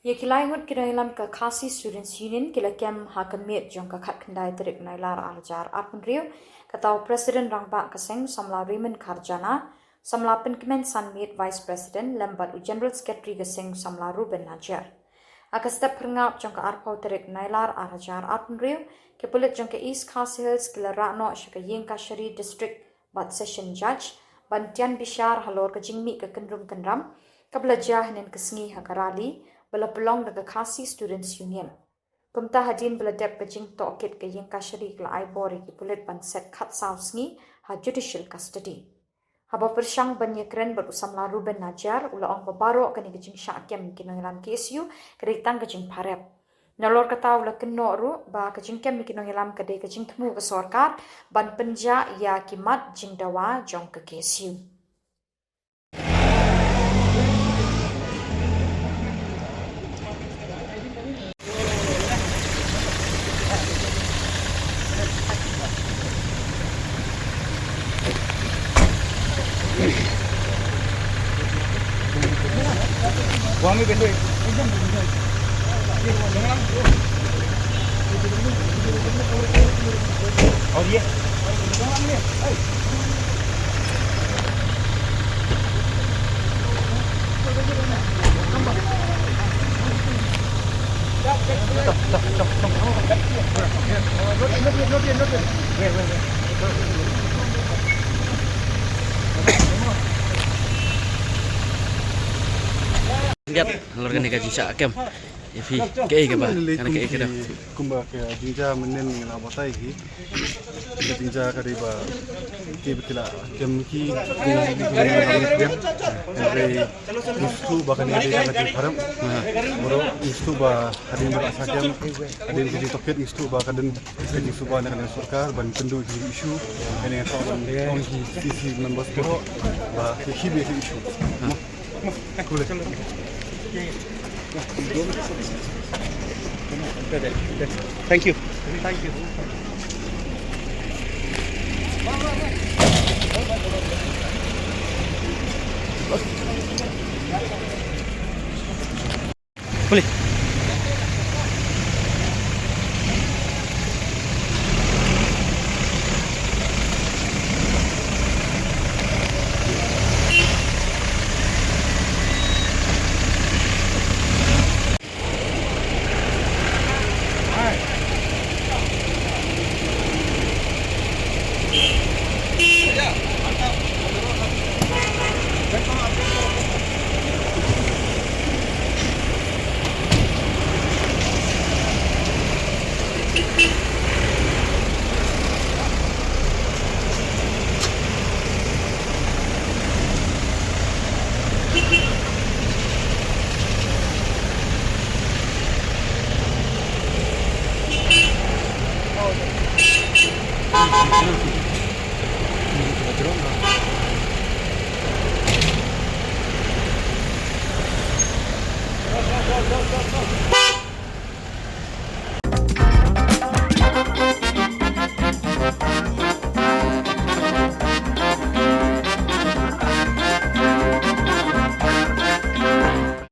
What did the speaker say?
Ye kilai ngut kira ilam ka Khasi Students Union kila kem hakamit jong ka khat khandai terik nailar arjar apun riu katau President Rangba kaseng samla Raymond Kharjana samla penkemen Sanmit Vice President lembat General Secretary kaseng samla Ruben Najar. Akastep perngap jong ka arpau terik nailar arjar apun riu ke pulit jong ka East Khasi Hills kila rakno syaka Yingka Shari District bat Session Judge bantian bishar halor ka jingmi ka kendrum kendram kabelajah nen kesengi hakarali bala pelong daga Khasi Students Union. Kumta hadin bala dep kajing tokit ke Yingka Shari kala aibori ki pulit ban set khat sausngi ha judicial custody. Haba persyang ban yekren ber usamla Ruben Najar ula ong babaro kani kajing syakem kinongilan KSU keritang kajing parep. Nalor kata ula keno ru ba kajing kem kinongilam kadai kajing temu ke sorkar ban penja ya kimat jing dawa jong ke KSU. Buang itu deh. Oh dia. Lihat ngelorkan ni kaji syakem ifi kei ke ba kana kei ke dah kumba ke jinja menen ngala botai ki ke jinja kari ba ke betila kem ki dari istu ba kan ada yang lagi haram boro istu ba hadin ba sakem hadin ki tokit istu ba kadin ki suba dengan sarkar ban kendu ki isu ini tahun ki sisi membos boro ba ki bi isu Thank you. Thank you. Boleh.